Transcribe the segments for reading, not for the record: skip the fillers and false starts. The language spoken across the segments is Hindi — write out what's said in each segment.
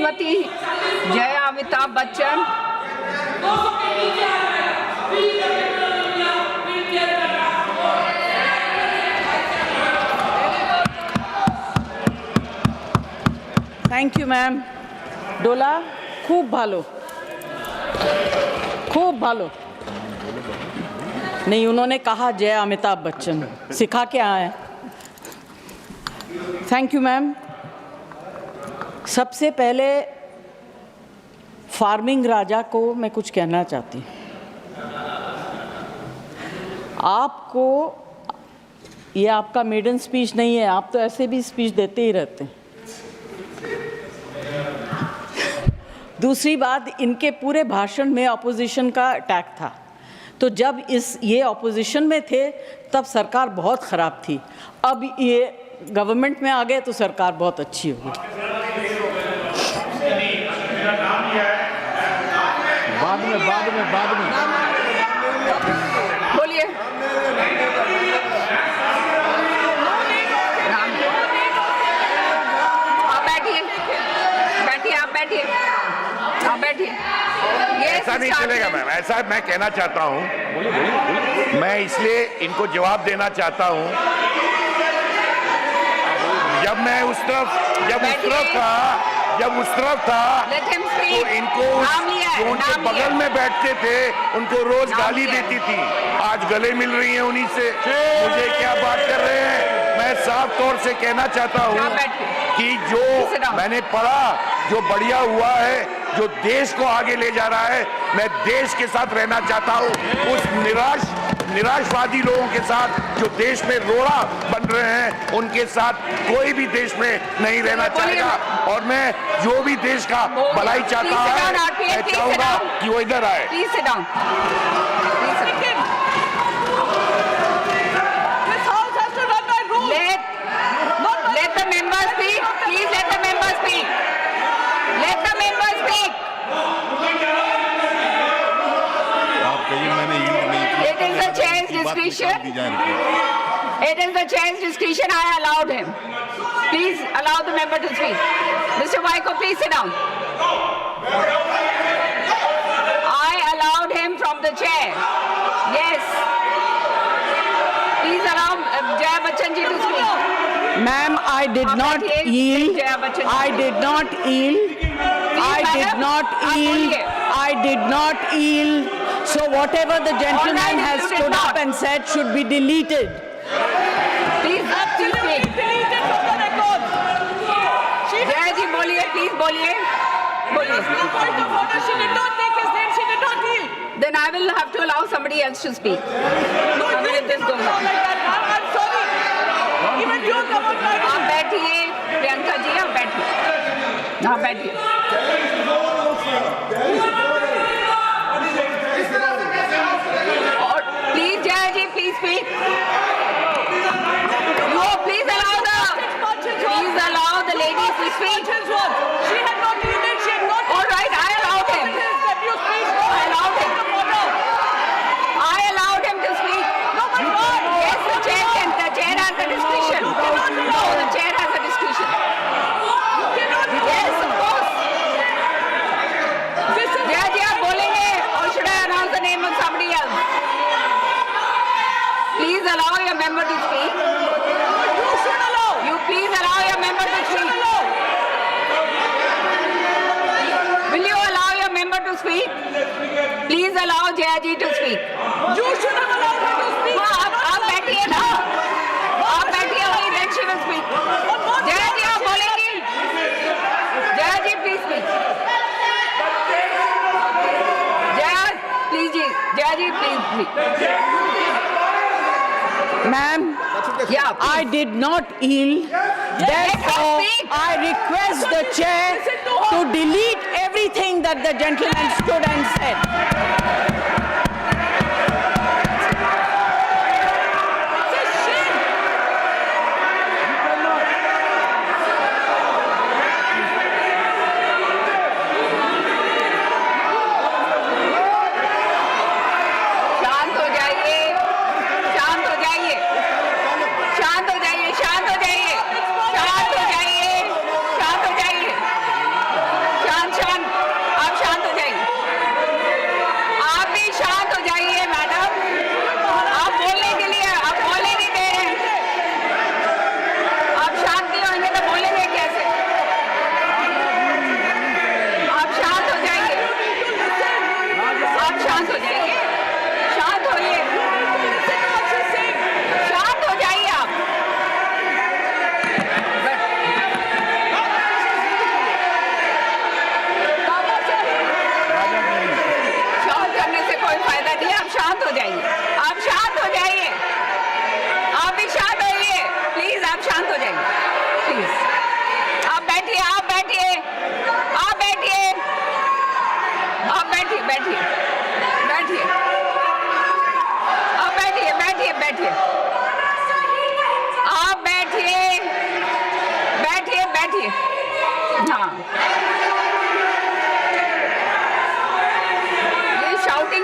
Shrimati Jaya Amitabh Bachchan, thank you ma'am. डोला खूब भालो, खूब भालो। नहीं, उन्होंने कहा जय अमिताभ बच्चन, सिखा के आए। Thank you ma'am. सबसे पहले फार्मिंग राजा को मैं कुछ कहना चाहती हूँ। आपको, ये आपका मेडन स्पीच नहीं है, आप तो ऐसे भी स्पीच देते ही रहते हैं। दूसरी बात, इनके पूरे भाषण में अपोजिशन का अटैक था, तो जब ये अपोजिशन में थे तब सरकार बहुत ख़राब थी। अब ये गवर्नमेंट में आ गए तो सरकार बहुत अच्छी होगी। बाद में बोलिए। आप बैठिए, आप बैठिए, आप बैठिए। ऐसा नहीं चलेगा मैम, ऐसा मैं कहना चाहता हूं। मैं इसलिए इनको जवाब देना चाहता हूं, जब मैं उस तरफ था तो इनको जो उनके बगल में बैठते थे उनको रोज गाली देती थी, आज गले मिल रही है उन्हीं से। मुझे क्या बात कर रहे हैं। मैं साफ तौर से कहना चाहता हूं कि जो मैंने पढ़ा, जो बढ़िया हुआ है, जो देश को आगे ले जा रहा है, मैं देश के साथ रहना चाहता हूं। उस निराशवादी लोगों के साथ जो देश में रोड़ा बन रहे हैं, उनके साथ कोई भी देश में नहीं रहना चाहेगा। और मैं जो भी देश का भलाई चाहता है, मैं चाहूंगा कि वो इधर आए। Let the member speak. Please let the member speak. Let the member speak. It is the chair's discretion. It is the chair's discretion. I allowed him. Please allow the member to speak. Mr. Waiko, please sit down. I allowed him from the chair. Yes. Please allow Jaya Bachchan ji to speak. Ma'am, I did not yield. I did not yield. I did not yield. I did not yield. So whatever the gentleman has stood up and said should be deleted. Please speak. Jaya ji, बोलिए, please बोलिए. Point of order, she did not take his name, she did not yield. Then I will have to allow somebody else to speak. No, you Let this did go not on. like that, ma'am. I'm sorry. Even you come out like आप बैठिए, प्रियंका जी, आप बैठिए। आप बैठिए। और please Jaya ji, please speak. No, please allow the ladies to speak. She had not yielded, she had not. All right, I allowed him. I allowed him. I allowed him to speak. No, but God. Yes, the chair can. The chair has a discretion. No, the chair has a discretion. Yes, of course. Jaya ji, आप बोलेंगे, or should I announce the name of somebody else? Please allow your member to speak. You should allow. You please allow your member to speak. Will you allow your member to speak? Please allow Jaya ji to speak. You should have allowed her to speak. हाँ, आप बैठिए ना, आप बैठिए, only then she will speak. Jaya जी, आप बोलेंगी? जया जी, please speak. Jaya ji, please speak. Ma'am, Yeah, please. I did not yield. Therefore, speak. I request the chair to delete everything that the gentleman stood and said. शांत हो जाइए, शांत हो जाइए, शांत हो जाइए, शांत हो जाइए, शांत हो जाइए, शांत हो जाइए,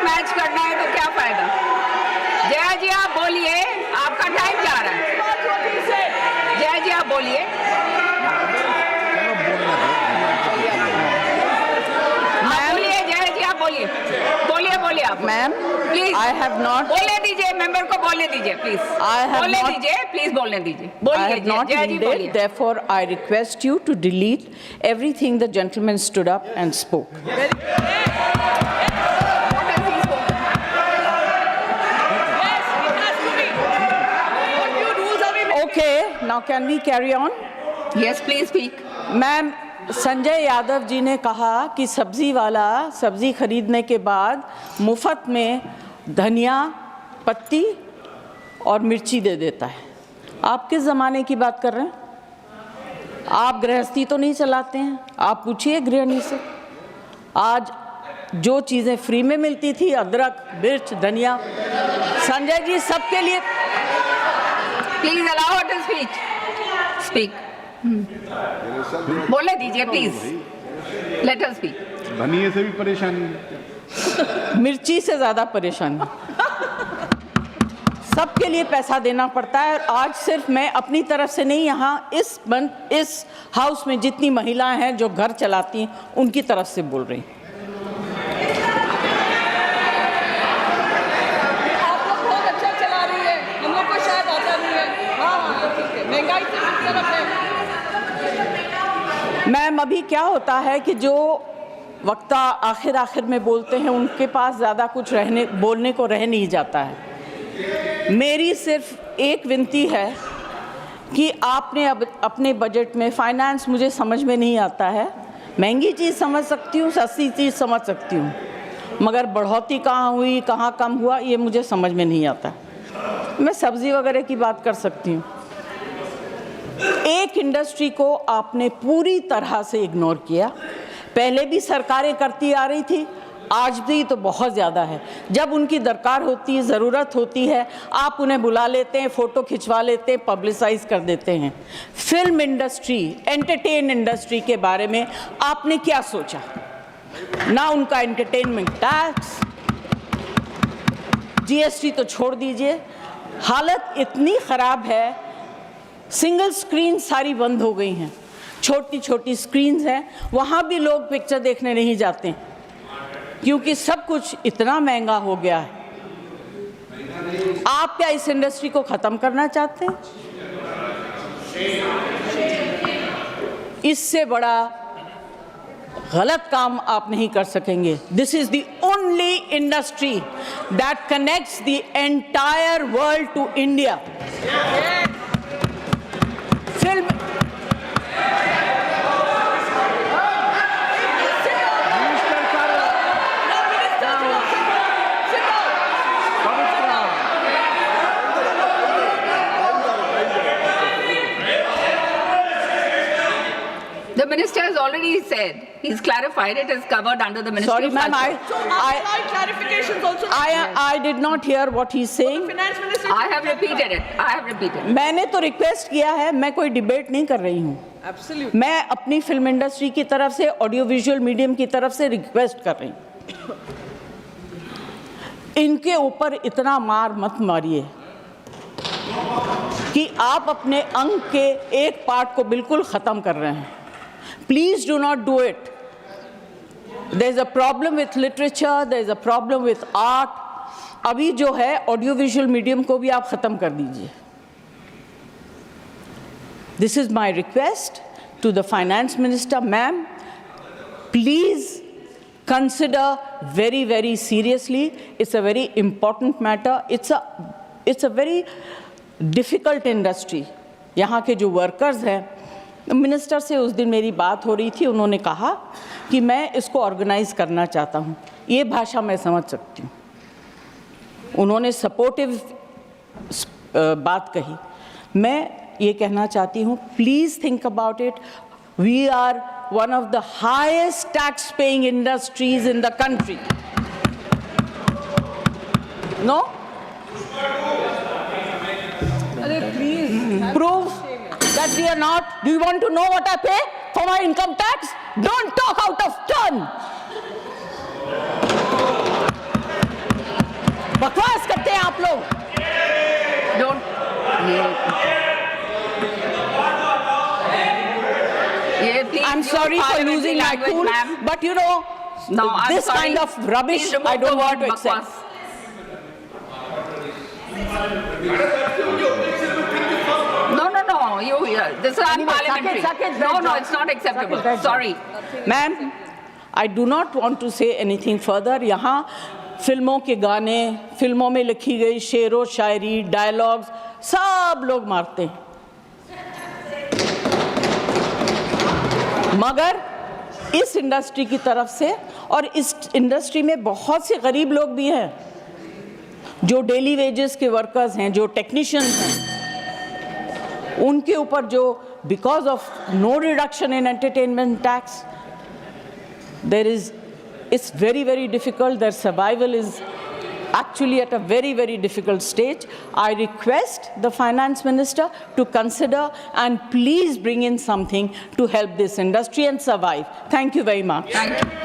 मैच करना है तो क्या फायदा? जया जी आप बोलिए, आपका टाइम जा रहा है। जया जी आप बोलिए। आप बोलिए जया जी, आप बोलिए, बोलिए बोलिए आप। Ma'am, please I have not- बोलने दीजिए, मेंबर को बोलने दीजिए प्लीज। I have बोलने not- दीजिए प्लीज, बोलने दीजिए। I बोलिए have not Jaya ji, needed, बोलिए। therefore I request you to delete everything the gentleman stood up and spoke. Yes, it has to be. What new rules are we making? Okay, now can we carry on? Yes please speak. Ma'am, Sanjay Yadav ji ने कहा कि सब्जी वाला सब्जी खरीदने के बाद मुफ्त में धनिया पत्ती और मिर्ची दे देता है। आप किस ज़माने की बात कर रहे हैं? आप गृहस्थी तो नहीं चलाते हैं? आप पूछिए गृहिणी से। आज जो चीज़ें फ्री में मिलती थी, अदरक, मिर्च, धनिया, संजय जी सबके लिए। Please allow her to speak. Speak. बोलने दीजिए प्लीज। Let us speak. धनिये से भी परेशानी, मिर्ची से ज़्यादा परेशानी। सबके लिए पैसा देना पड़ता है। और आज सिर्फ मैं अपनी तरफ से नहीं, यहाँ इस हाउस में जितनी महिलाएं हैं जो घर चलाती हैं, उनकी तरफ से बोल रही हूँ। आप लोग बहुत अच्छा चला रही है, हम लोग को शायद आता नहीं है। हाँ, ठीक है, महंगाई से किस तरफ है? मैम, अभी क्या होता है कि जो वक्ता आखिर में बोलते हैं, उनके पास ज़्यादा कुछ बोलने को रह नहीं जाता है। मेरी सिर्फ एक विनती है कि आपने अब अपने बजट में, फाइनेंस मुझे समझ में नहीं आता है, महंगी चीज़ समझ सकती हूँ, सस्ती चीज़ समझ सकती हूँ, मगर बढ़ोतरी कहाँ हुई, कहाँ कम हुआ, ये मुझे समझ में नहीं आता। मैं सब्ज़ी वगैरह की बात कर सकती हूँ। एक इंडस्ट्री को आपने पूरी तरह से इग्नोर किया। पहले भी सरकारें करती आ रही थी, आज भी तो बहुत ज़्यादा है। जब उनकी दरकार होती है, ज़रूरत होती है, आप उन्हें बुला लेते हैं, फ़ोटो खिंचवा लेते हैं, पब्लिसाइज कर देते हैं। फिल्म इंडस्ट्री, एंटरटेन इंडस्ट्री के बारे में आपने क्या सोचा? ना उनका एंटरटेनमेंट टैक्स, GST तो छोड़ दीजिए। हालत इतनी ख़राब है, सिंगल स्क्रीन सारी बंद हो गई हैं, छोटी छोटी स्क्रीन्स हैं, वहाँ भी लोग पिक्चर देखने नहीं जाते हैं क्योंकि सब कुछ इतना महंगा हो गया है। आप क्या इस इंडस्ट्री को ख़त्म करना चाहते हैं? इससे बड़ा गलत काम आप नहीं कर सकेंगे। This is the only industry that connects the entire world to India. Film The minister has already said, he's clarified, it is covered under the Ministry Sorry, of ma'am, Culture. Clarifications also. I did not hear what he's saying. Finance Minister. I have repeated it. I have repeated. मैंने तो रिक्वेस्ट किया है, मैं कोई डिबेट नहीं कर रही हूँ। Absolutely. मैं अपनी फिल्म इंडस्ट्री की तरफ से, ऑडियो विजुअल मीडियम की तरफ से रिक्वेस्ट कर रही हूँ, इनके ऊपर इतना मार मत मारिए कि आप अपने अंग के एक पार्ट को बिल्कुल ख़त्म कर रहे हैं। Please do not do it. There is a problem with literature, there is a problem with art. अभी जो है ऑडियो विजुअल मीडियम को भी आप ख़त्म कर दीजिए। This is my request to the finance minister, ma'am. Please consider very, very seriously. It's a very important matter. It's a very difficult industry. यहाँ के जो workers हैं, मिनिस्टर से उस दिन मेरी बात हो रही थी, उन्होंने कहा कि मैं इसको ऑर्गेनाइज करना चाहता हूँ। ये भाषा मैं समझ सकती हूँ। उन्होंने सपोर्टिव बात कही। मैं ये कहना चाहती हूँ, please think about it. We are one of the highest tax paying industries in the country. No, prove that we are not. Do you want to know what I pay for my income tax? Don't talk out of turn. sorry for parliamentary losing my language, cool, ma'am. but you know, No, I'm this sorry. kind of rubbish Please remove I don't the want word to accept. bakwas. No. This is unparliamentary. No, it's not acceptable. Sorry. Ma'am, I do not want to say anything further. यहाँ फिल्मों के गाने, फिल्मों में लिखी गई शेरो शायरी, डायलॉग्स सब लोग मारते हैं, मगर इस इंडस्ट्री की तरफ से, और इस इंडस्ट्री में बहुत से गरीब लोग भी हैं जो डेली वेजेस के वर्कर्स हैं, जो टेक्नीशियंस हैं, उनके ऊपर जो because of no reduction in entertainment tax there is, it's very, very difficult. Their survival is actually at a very, very difficult stage. I request the finance minister to consider and please bring in something to help this industry and survive. Thank you very much. Thank you.